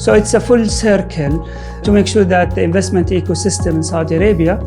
So it's a full circle to make sure that the investment ecosystem in Saudi Arabia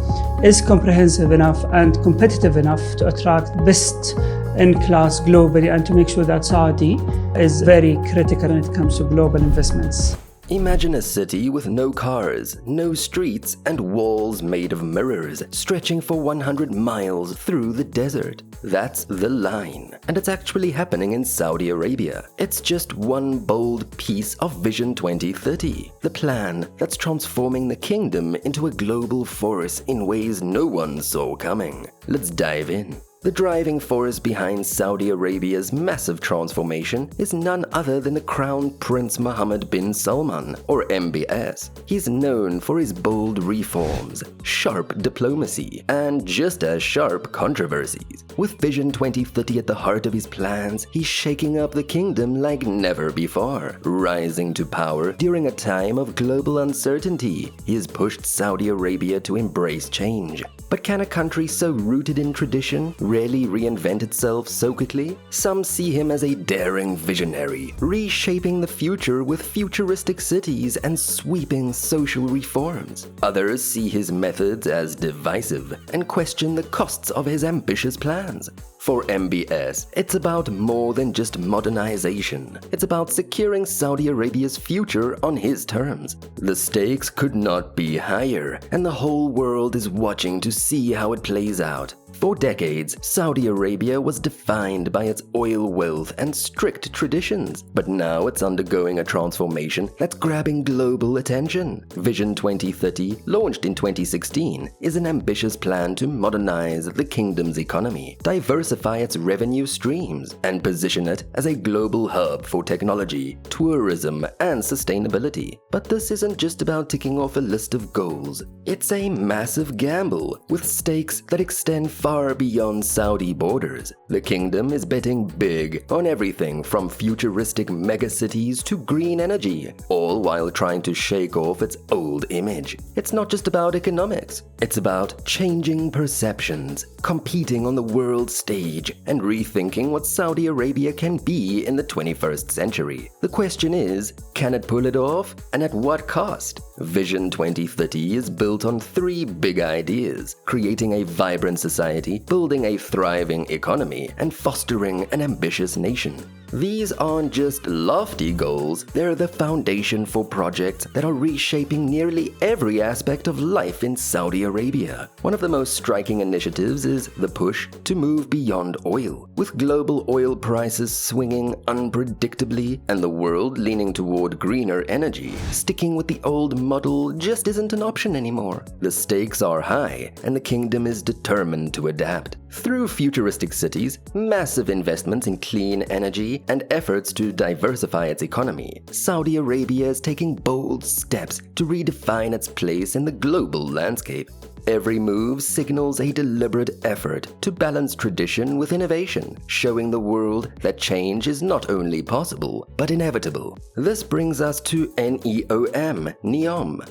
is comprehensive enough and competitive enough to attract best in class globally, and to make sure that Saudi is very critical when it comes to global investments. Imagine a city with no cars, no streets, and walls made of mirrors stretching for 100 miles through the desert. That's the line. And it's actually happening in Saudi Arabia. It's just one bold piece of Vision 2030, the plan that's transforming the kingdom into a global force in ways no one saw coming. Let's dive in. The driving force behind Saudi Arabia's massive transformation is none other than the Crown Prince Mohammed bin Salman, or MBS. He's known for his bold reforms, sharp diplomacy, and just as sharp controversies. With Vision 2030 at the heart of his plans, he's shaking up the kingdom like never before. Rising to power during a time of global uncertainty, he has pushed Saudi Arabia to embrace change. But can a country so rooted in tradition really reinvent itself so quickly? Some see him as a daring visionary, reshaping the future with futuristic cities and sweeping social reforms. Others see his methods as divisive and question the costs of his ambitious plans. For MBS, it's about more than just modernization. It's about securing Saudi Arabia's future on his terms. The stakes could not be higher, and the whole world is watching to see how it plays out. For decades, Saudi Arabia was defined by its oil wealth and strict traditions, but now it's undergoing a transformation that's grabbing global attention. Vision 2030, launched in 2016, is an ambitious plan to modernize the kingdom's economy, diversify its revenue streams, and position it as a global hub for technology, tourism, and sustainability. But this isn't just about ticking off a list of goals. It's a massive gamble with stakes that extend far beyond Saudi borders. The kingdom is betting big on everything from futuristic megacities to green energy, all while trying to shake off its old image. It's not just about economics, it's about changing perceptions, competing on the world stage, and rethinking what Saudi Arabia can be in the 21st century. The question is, can it pull it off, and at what cost? Vision 2030 is built on three big ideas: creating a vibrant society, building a thriving economy, and fostering an ambitious nation. These aren't just lofty goals, they're the foundation for projects that are reshaping nearly every aspect of life in Saudi Arabia. One of the most striking initiatives is the push to move beyond oil. With global oil prices swinging unpredictably and the world leaning toward greener energy, sticking with the old model just isn't an option anymore. The stakes are high, and the kingdom is determined to adapt. Through futuristic cities, massive investments in clean energy, and efforts to diversify its economy, Saudi Arabia is taking bold steps to redefine its place in the global landscape. Every move signals a deliberate effort to balance tradition with innovation, showing the world that change is not only possible, but inevitable. This brings us to NEOM,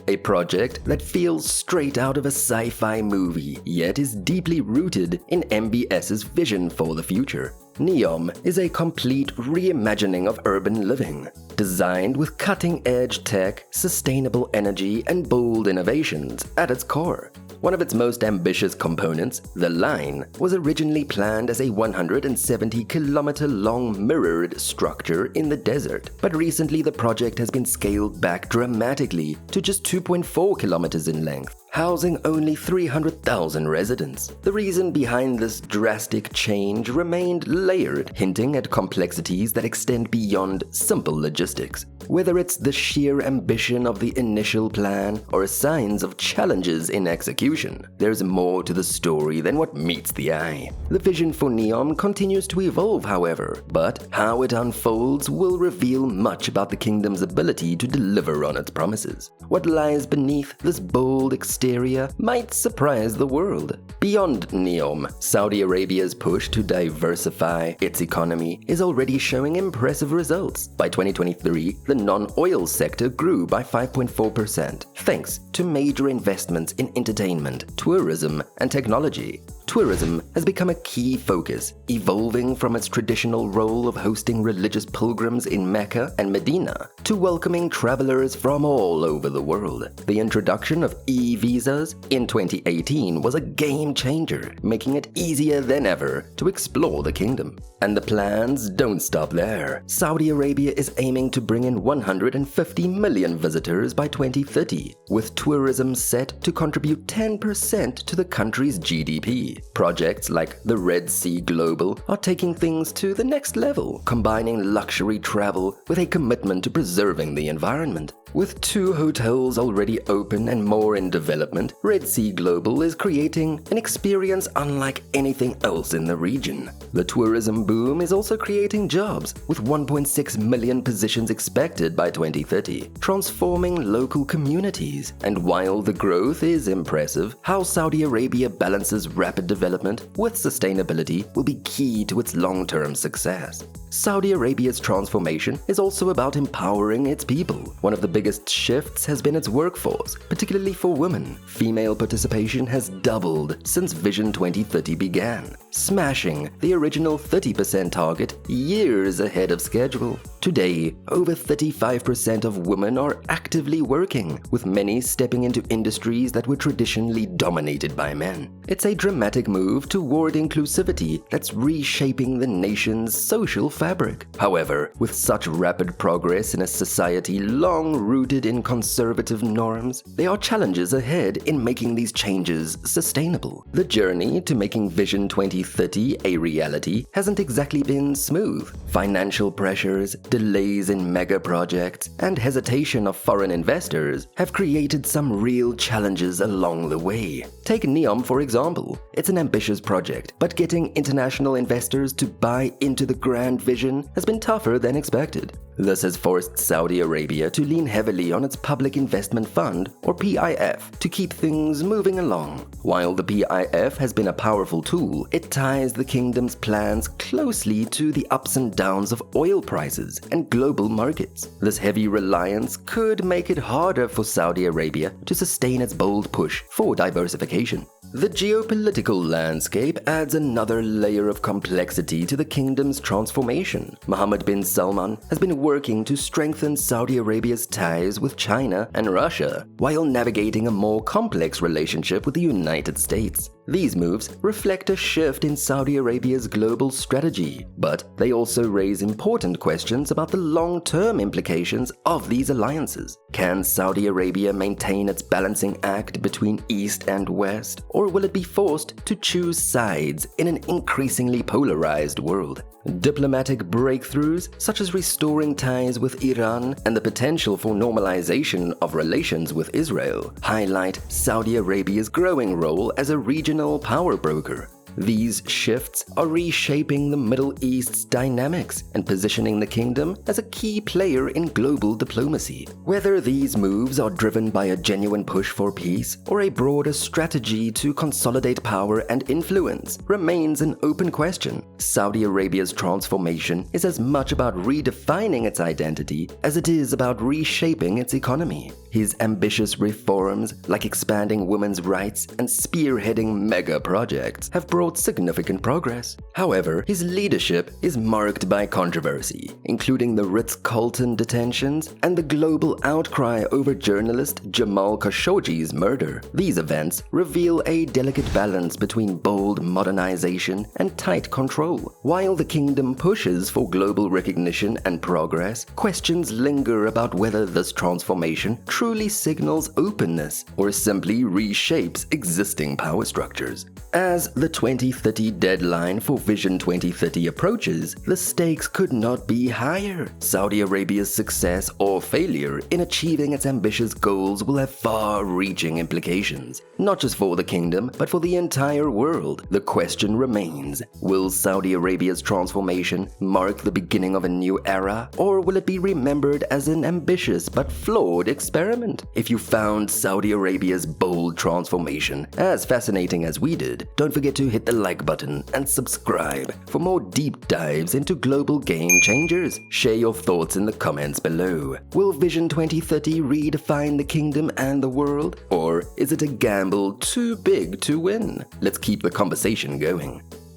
a project that feels straight out of a sci-fi movie, yet is deeply rooted in MBS's vision for the future. NEOM is a complete reimagining of urban living, designed with cutting-edge tech, sustainable energy, and bold innovations at its core. One of its most ambitious components, the line, was originally planned as a 170-kilometer-long mirrored structure in the desert, but recently the project has been scaled back dramatically to just 2.4 kilometers in length, housing only 300,000 residents. The reason behind this drastic change remained layered, hinting at complexities that extend beyond simple logistics. Whether it's the sheer ambition of the initial plan or signs of challenges in execution, there's more to the story than what meets the eye. The vision for NEOM continues to evolve, however, but how it unfolds will reveal much about the kingdom's ability to deliver on its promises. What lies beneath this bold exterior might surprise the world. Beyond NEOM, Saudi Arabia's push to diversify its economy is already showing impressive results. By 2023, the non-oil sector grew by 5.4%, thanks to major investments in entertainment, tourism, and technology. tourism has become a key focus, evolving from its traditional role of hosting religious pilgrims in Mecca and Medina to welcoming travelers from all over the world. The introduction of e-visas in 2018 was a game changer, making it easier than ever to explore the kingdom. And the plans don't stop there. Saudi Arabia is aiming to bring in 150 million visitors by 2030, with tourism set to contribute 10% to the country's GDP. Projects like the Red Sea Global are taking things to the next level, combining luxury travel with a commitment to preserving the environment. With 2 hotels already open and more in development, Red Sea Global is creating an experience unlike anything else in the region. The tourism boom is also creating jobs, with 1.6 million positions expected by 2030, transforming local communities. And while the growth is impressive, how Saudi Arabia balances rapid development with sustainability will be key to its long-term success. Saudi Arabia's transformation is also about empowering its people. One of the biggest shifts has been its workforce, particularly for women. Female participation has doubled since Vision 2030 began, smashing the original 30% target years ahead of schedule. Today, over 35% of women are actively working, with many stepping into industries that were traditionally dominated by men. It's a dramatic move toward inclusivity that's reshaping the nation's social fabric. However, with such rapid progress in a society long rooted in conservative norms, there are challenges ahead in making these changes sustainable. The journey to making Vision 2030 a reality hasn't exactly been smooth. Financial pressures, delays in mega projects, and hesitation of foreign investors have created some real challenges along the way. Take NEOM for example. It's an ambitious project, but getting international investors to buy into the grand vision has been tougher than expected. This has forced Saudi Arabia to lean heavily on its Public Investment Fund, or PIF, to keep things moving along. While the PIF has been a powerful tool, it ties the kingdom's plans closely to the ups and downs of oil prices and global markets. This heavy reliance could make it harder for Saudi Arabia to sustain its bold push for diversification. The geopolitical landscape adds another layer of complexity to the kingdom's transformation. Mohammed bin Salman has been working to strengthen Saudi Arabia's ties with China and Russia, while navigating a more complex relationship with the United States. These moves reflect a shift in Saudi Arabia's global strategy, but they also raise important questions about the long-term implications of these alliances. Can Saudi Arabia maintain its balancing act between East and West, or will it be forced to choose sides in an increasingly polarized world? Diplomatic breakthroughs, such as restoring ties with Iran and the potential for normalization of relations with Israel, highlight Saudi Arabia's growing role as a regional power broker. These shifts are reshaping the Middle East's dynamics and positioning the kingdom as a key player in global diplomacy. Whether these moves are driven by a genuine push for peace or a broader strategy to consolidate power and influence remains an open question. Saudi Arabia's transformation is as much about redefining its identity as it is about reshaping its economy. His ambitious reforms, like expanding women's rights and spearheading mega projects, have brought significant progress. However, his leadership is marked by controversy, including the Ritz-Carlton detentions and the global outcry over journalist Jamal Khashoggi's murder. These events reveal a delicate balance between bold modernization and tight control. While the kingdom pushes for global recognition and progress, questions linger about whether this transformation truly signals openness or simply reshapes existing power structures. As the 2030 deadline for Vision 2030 approaches, the stakes could not be higher. Saudi Arabia's success or failure in achieving its ambitious goals will have far-reaching implications, not just for the kingdom, but for the entire world. The question remains, will Saudi Arabia's transformation mark the beginning of a new era, or will it be remembered as an ambitious but flawed experiment? If you found Saudi Arabia's bold transformation as fascinating as we did, good, don't forget to hit the like button and subscribe for more deep dives into global game changers. Share your thoughts in the comments below. Will Vision 2030 redefine the kingdom and the world? Or is it a gamble too big to win? Let's keep the conversation going.